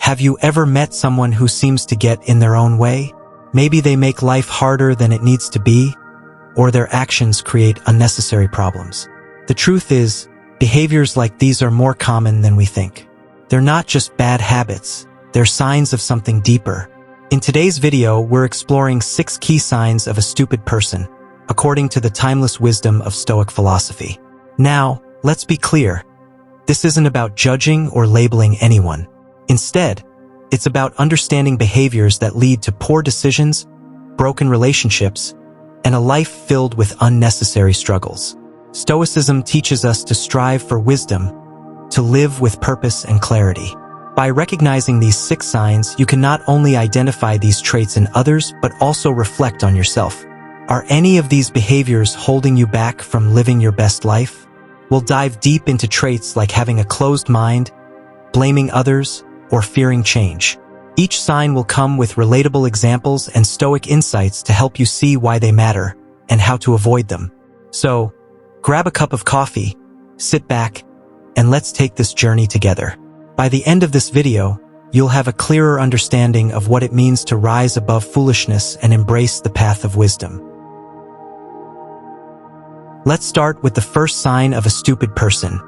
Have you ever met someone who seems to get in their own way? Maybe they make life harder than it needs to be, or their actions create unnecessary problems. The truth is, behaviors like these are more common than we think. They're not just bad habits, they're signs of something deeper. In today's video, we're exploring 6 key signs of a stupid person, according to the timeless wisdom of Stoic philosophy. Now, let's be clear. This isn't about judging or labeling anyone. Instead, it's about understanding behaviors that lead to poor decisions, broken relationships, and a life filled with unnecessary struggles. Stoicism teaches us to strive for wisdom, to live with purpose and clarity. By recognizing these 6 signs, you can not only identify these traits in others, but also reflect on yourself. Are any of these behaviors holding you back from living your best life? We'll dive deep into traits like having a closed mind, blaming others, or fearing change. Each sign will come with relatable examples and Stoic insights to help you see why they matter and how to avoid them. So, grab a cup of coffee, sit back, and let's take this journey together. By the end of this video, you'll have a clearer understanding of what it means to rise above foolishness and embrace the path of wisdom. Let's start with the first sign of a stupid person: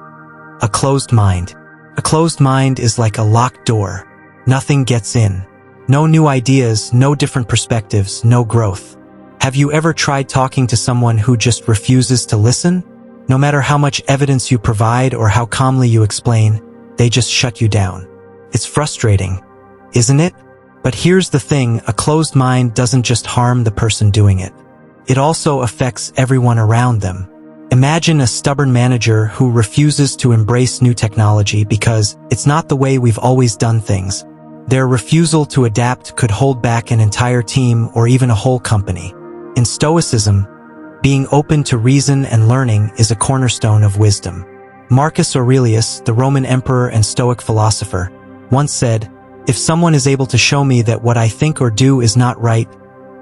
a closed mind. A closed mind is like a locked door. Nothing gets in. No new ideas, no different perspectives, no growth. Have you ever tried talking to someone who just refuses to listen? No matter how much evidence you provide or how calmly you explain, they just shut you down. It's frustrating, isn't it? But here's the thing, a closed mind doesn't just harm the person doing it. It also affects everyone around them. Imagine a stubborn manager who refuses to embrace new technology because it's not the way we've always done things. Their refusal to adapt could hold back an entire team or even a whole company. In Stoicism, being open to reason and learning is a cornerstone of wisdom. Marcus Aurelius, the Roman emperor and Stoic philosopher, once said, "If someone is able to show me that what I think or do is not right,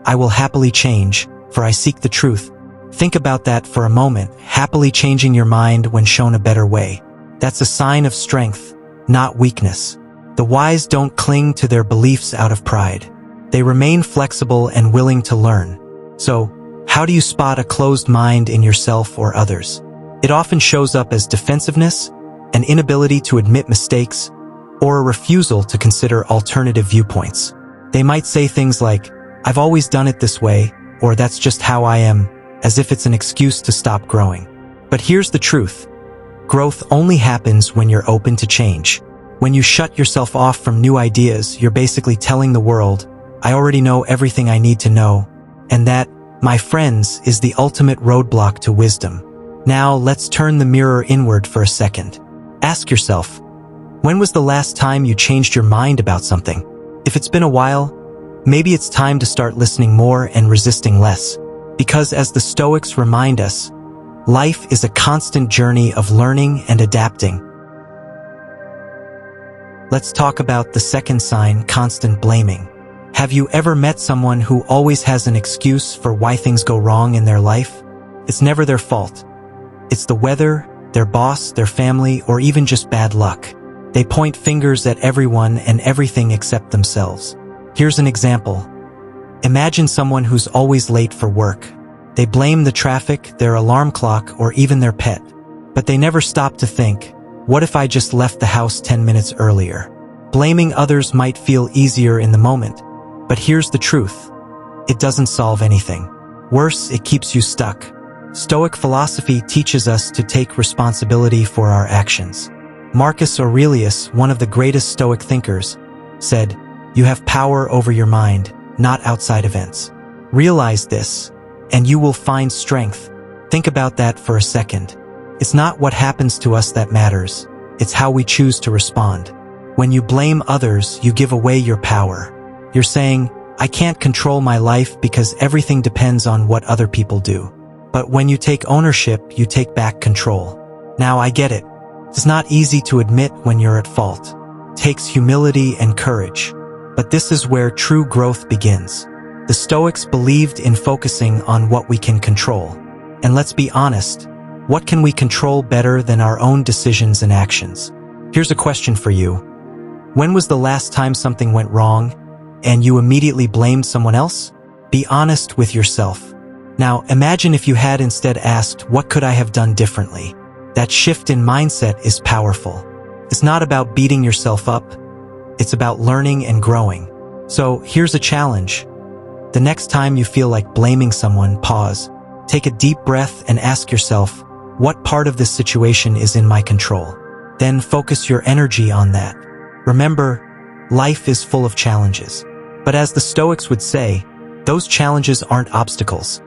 I will happily change, for I seek the truth." Think about that for a moment, happily changing your mind when shown a better way. That's a sign of strength, not weakness. The wise don't cling to their beliefs out of pride. They remain flexible and willing to learn. So, how do you spot a closed mind in yourself or others? It often shows up as defensiveness, an inability to admit mistakes, or a refusal to consider alternative viewpoints. They might say things like, "I've always done it this way," or "That's just how I am," as if it's an excuse to stop growing. But here's the truth. Growth only happens when you're open to change. When you shut yourself off from new ideas, you're basically telling the world, "I already know everything I need to know." And that, my friends, is the ultimate roadblock to wisdom. Now let's turn the mirror inward for a second. Ask yourself, when was the last time you changed your mind about something? If it's been a while, maybe it's time to start listening more and resisting less. Because as the Stoics remind us, life is a constant journey of learning and adapting. Let's talk about the second sign, constant blaming. Have you ever met someone who always has an excuse for why things go wrong in their life? It's never their fault. It's the weather, their boss, their family, or even just bad luck. They point fingers at everyone and everything except themselves. Here's an example. Imagine someone who's always late for work. They blame the traffic, their alarm clock, or even their pet. But they never stop to think, what if I just left the house 10 minutes earlier? Blaming others might feel easier in the moment, but here's the truth. It doesn't solve anything. Worse, it keeps you stuck. Stoic philosophy teaches us to take responsibility for our actions. Marcus Aurelius, one of the greatest Stoic thinkers, said, "You have power over your mind, not outside events." Realize this, and you will find strength. Think about that for a second. It's not what happens to us that matters. It's how we choose to respond. When you blame others, you give away your power. You're saying, "I can't control my life because everything depends on what other people do." But when you take ownership, you take back control. Now I get it. It's not easy to admit when you're at fault. It takes humility and courage. But this is where true growth begins. The Stoics believed in focusing on what we can control. And let's be honest, what can we control better than our own decisions and actions? Here's a question for you. When was the last time something went wrong and you immediately blamed someone else? Be honest with yourself. Now, imagine if you had instead asked, what could I have done differently? That shift in mindset is powerful. It's not about beating yourself up. It's about learning and growing. So here's a challenge. The next time you feel like blaming someone, pause, take a deep breath and ask yourself, what part of this situation is in my control? Then focus your energy on that. Remember, life is full of challenges. But as the Stoics would say, those challenges aren't obstacles.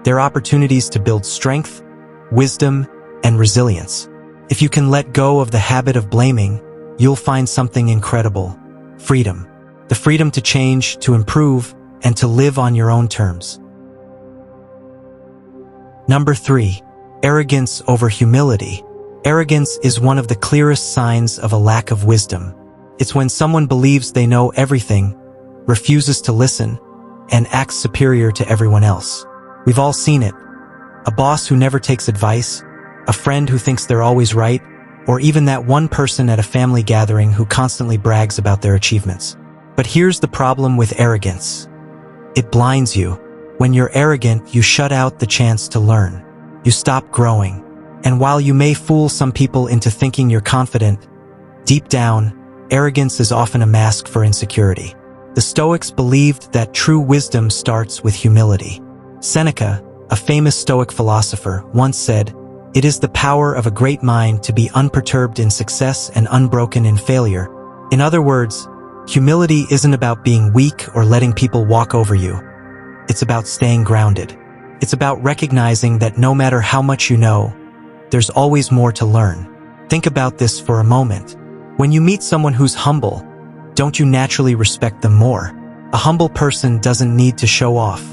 They're opportunities to build strength, wisdom, and resilience. If you can let go of the habit of blaming, you'll find something incredible: freedom. The freedom to change, to improve, and to live on your own terms. Number 3. Arrogance over humility. Arrogance is one of the clearest signs of a lack of wisdom. It's when someone believes they know everything, refuses to listen, and acts superior to everyone else. We've all seen it. A boss who never takes advice, a friend who thinks they're always right, or even that one person at a family gathering who constantly brags about their achievements. But here's the problem with arrogance. It blinds you. When you're arrogant, you shut out the chance to learn. You stop growing. And while you may fool some people into thinking you're confident, deep down, arrogance is often a mask for insecurity. The Stoics believed that true wisdom starts with humility. Seneca, a famous Stoic philosopher, once said, "It is the power of a great mind to be unperturbed in success and unbroken in failure." In other words, humility isn't about being weak or letting people walk over you. It's about staying grounded. It's about recognizing that no matter how much you know, there's always more to learn. Think about this for a moment. When you meet someone who's humble, don't you naturally respect them more? A humble person doesn't need to show off.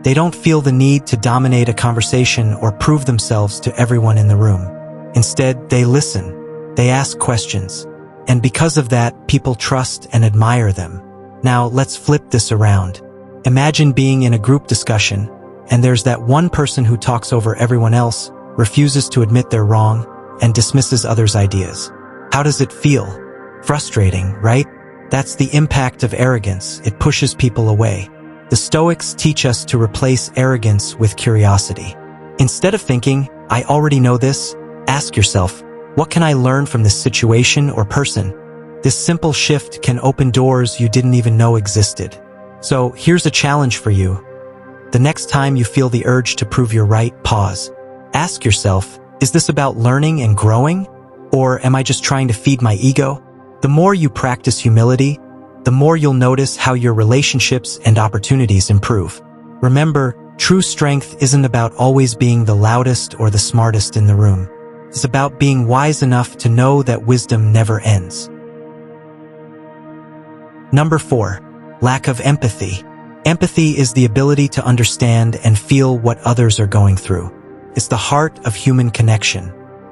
They don't feel the need to dominate a conversation or prove themselves to everyone in the room. Instead, they listen. They ask questions. And because of that, people trust and admire them. Now, let's flip this around. Imagine being in a group discussion, and there's that one person who talks over everyone else, refuses to admit they're wrong, and dismisses others' ideas. How does it feel? Frustrating, right? That's the impact of arrogance. It pushes people away. The Stoics teach us to replace arrogance with curiosity. Instead of thinking, "I already know this," ask yourself, what can I learn from this situation or person? This simple shift can open doors you didn't even know existed. So here's a challenge for you. The next time you feel the urge to prove you're right, pause. Ask yourself, is this about learning and growing? Or am I just trying to feed my ego? The more you practice humility, the more you'll notice how your relationships and opportunities improve. Remember, true strength isn't about always being the loudest or the smartest in the room. It's about being wise enough to know that wisdom never ends. Number 4. Lack of empathy. Empathy is the ability to understand and feel what others are going through. It's the heart of human connection.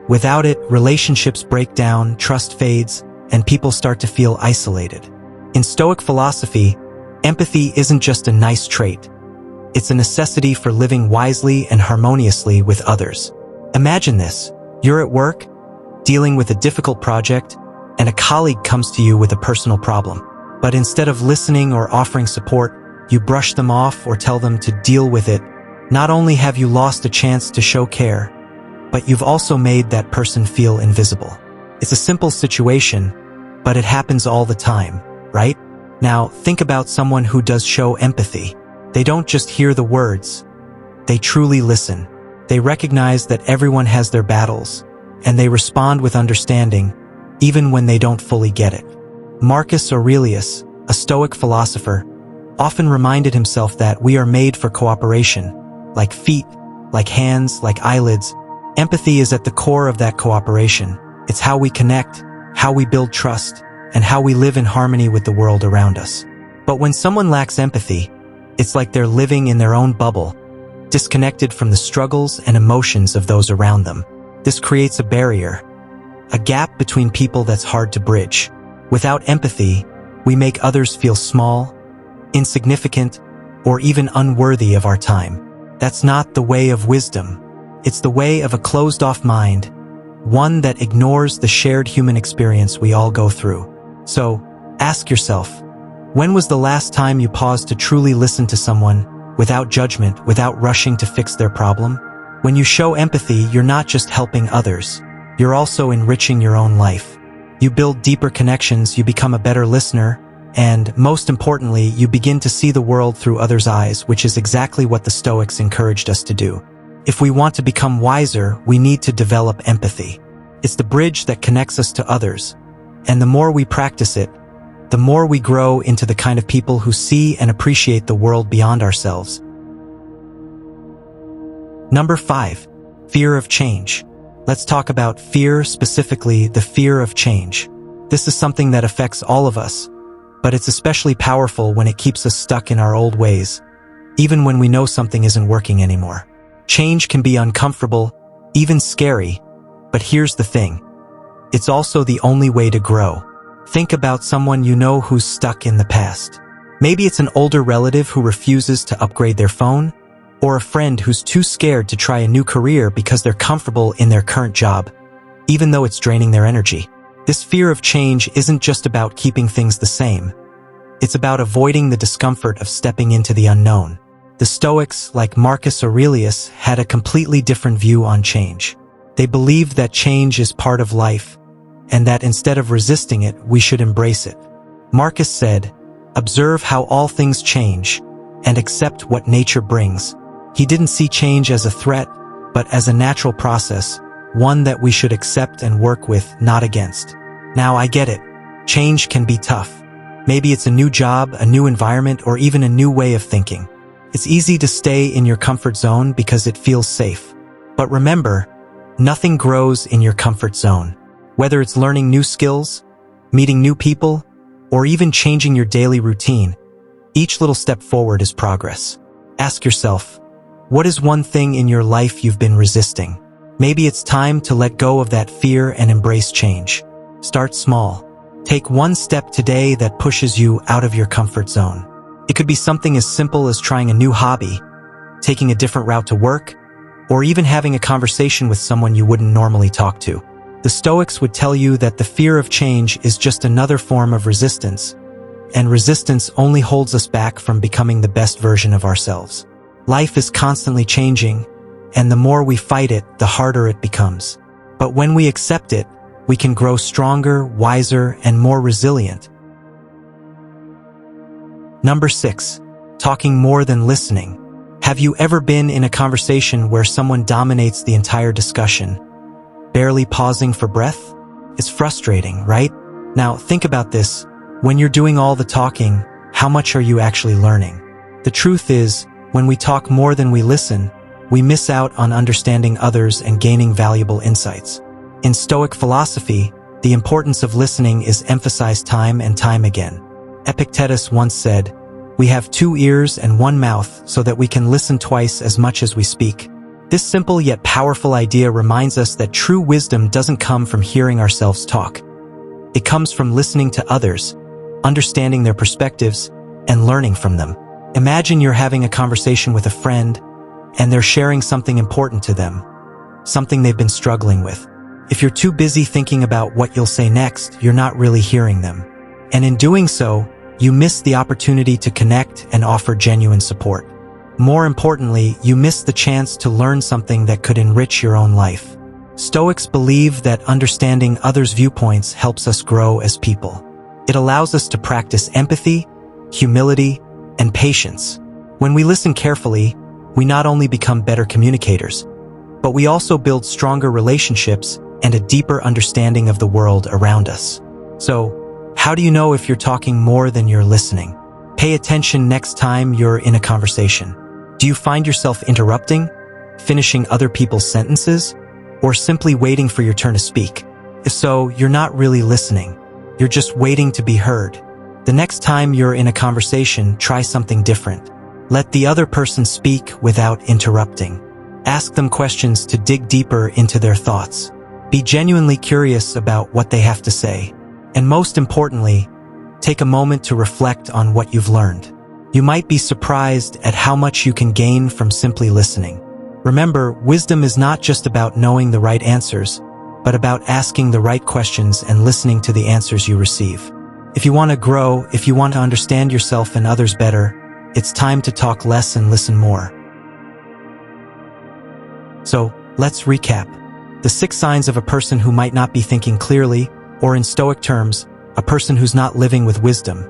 Without it, relationships break down, trust fades, and people start to feel isolated. In Stoic philosophy, empathy isn't just a nice trait. It's a necessity for living wisely and harmoniously with others. Imagine this. You're at work, dealing with a difficult project, and a colleague comes to you with a personal problem. But instead of listening or offering support, you brush them off or tell them to deal with it. Not only have you lost a chance to show care, but you've also made that person feel invisible. It's a simple situation, but it happens all the time, right? Now, think about someone who does show empathy. They don't just hear the words. They truly listen. They recognize that everyone has their battles, and they respond with understanding, even when they don't fully get it. Marcus Aurelius, a Stoic philosopher, often reminded himself that we are made for cooperation, like feet, like hands, like eyelids. Empathy is at the core of that cooperation. It's how we connect, how we build trust, and how we live in harmony with the world around us. But when someone lacks empathy, it's like they're living in their own bubble, disconnected from the struggles and emotions of those around them. This creates a barrier, a gap between people that's hard to bridge. Without empathy, we make others feel small, insignificant, or even unworthy of our time. That's not the way of wisdom. It's the way of a closed-off mind, one that ignores the shared human experience we all go through. So, Ask yourself, when was the last time you paused to truly listen to someone, without judgment, without rushing to fix their problem? When you show empathy, you're not just helping others, you're also enriching your own life. You build deeper connections, you become a better listener, and, most importantly, you begin to see the world through others' eyes, which is exactly what the Stoics encouraged us to do. If we want to become wiser, we need to develop empathy. It's the bridge that connects us to others, and the more we practice it, the more we grow into the kind of people who see and appreciate the world beyond ourselves. Number 5. Fear of change. Let's talk about fear, specifically the fear of change. This is something that affects all of us, but it's especially powerful when it keeps us stuck in our old ways, even when we know something isn't working anymore. Change can be uncomfortable, even scary, but here's the thing. It's also the only way to grow. Think about someone you know who's stuck in the past. Maybe it's an older relative who refuses to upgrade their phone, or a friend who's too scared to try a new career because they're comfortable in their current job, even though it's draining their energy. This fear of change isn't just about keeping things the same. It's about avoiding the discomfort of stepping into the unknown. The Stoics, like Marcus Aurelius, had a completely different view on change. They believed that change is part of life, and that instead of resisting it, we should embrace it. Marcus said, "Observe how all things change, and accept what nature brings." He didn't see change as a threat, but as a natural process, one that we should accept and work with, not against. Now, I get it. Change can be tough. Maybe it's a new job, a new environment, or even a new way of thinking. It's easy to stay in your comfort zone because it feels safe. But remember, nothing grows in your comfort zone. Whether it's learning new skills, meeting new people, or even changing your daily routine, each little step forward is progress. Ask yourself, what is one thing in your life you've been resisting? Maybe it's time to let go of that fear and embrace change. Start small. Take one step today that pushes you out of your comfort zone. It could be something as simple as trying a new hobby, taking a different route to work, or even having a conversation with someone you wouldn't normally talk to. The Stoics would tell you that the fear of change is just another form of resistance, and resistance only holds us back from becoming the best version of ourselves. Life is constantly changing, and the more we fight it, the harder it becomes. But when we accept it, we can grow stronger, wiser, and more resilient. Number 6. Talking more than listening. Have you ever been in a conversation where someone dominates the entire discussion, barely pausing for breath? It's frustrating, right? Now, think about this. When you're doing all the talking, how much are you actually learning? The truth is, when we talk more than we listen, we miss out on understanding others and gaining valuable insights. In Stoic philosophy, the importance of listening is emphasized time and time again. Epictetus once said, "We have 2 ears and 1 mouth so that we can listen twice as much as we speak." This simple yet powerful idea reminds us that true wisdom doesn't come from hearing ourselves talk. It comes from listening to others, understanding their perspectives, and learning from them. Imagine you're having a conversation with a friend, and they're sharing something important to them, something they've been struggling with. If you're too busy thinking about what you'll say next, you're not really hearing them. And in doing so, you miss the opportunity to connect and offer genuine support. More importantly, you miss the chance to learn something that could enrich your own life. Stoics believe that understanding others' viewpoints helps us grow as people. It allows us to practice empathy, humility, and patience. When we listen carefully, we not only become better communicators, but we also build stronger relationships and a deeper understanding of the world around us. So, how do you know if you're talking more than you're listening? Pay attention next time you're in a conversation. Do you find yourself interrupting, finishing other people's sentences, or simply waiting for your turn to speak? If so, you're not really listening. You're just waiting to be heard. The next time you're in a conversation, try something different. Let the other person speak without interrupting. Ask them questions to dig deeper into their thoughts. Be genuinely curious about what they have to say. And most importantly, take a moment to reflect on what you've learned. You might be surprised at how much you can gain from simply listening. Remember, wisdom is not just about knowing the right answers, but about asking the right questions and listening to the answers you receive. If you want to grow, if you want to understand yourself and others better, it's time to talk less and listen more. So, let's recap. The 6 signs of a person who might not be thinking clearly, or in Stoic terms, a person who's not living with wisdom.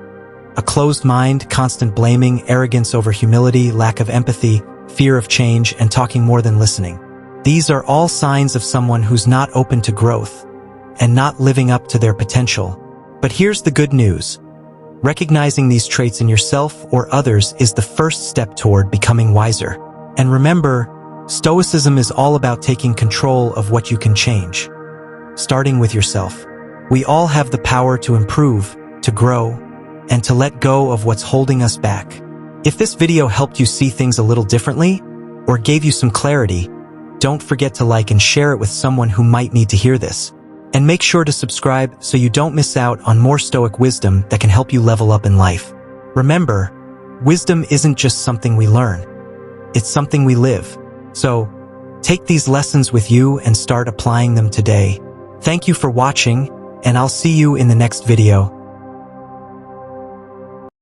A closed mind, constant blaming, arrogance over humility, lack of empathy, fear of change, and talking more than listening. These are all signs of someone who's not open to growth and not living up to their potential. But here's the good news. Recognizing these traits in yourself or others is the first step toward becoming wiser. And remember, Stoicism is all about taking control of what you can change, starting with yourself. We all have the power to improve, to grow, and to let go of what's holding us back. If this video helped you see things a little differently, or gave you some clarity, don't forget to like and share it with someone who might need to hear this. And make sure to subscribe so you don't miss out on more Stoic wisdom that can help you level up in life. Remember, wisdom isn't just something we learn. It's something we live. So, take these lessons with you and start applying them today. Thank you for watching, and I'll see you in the next video.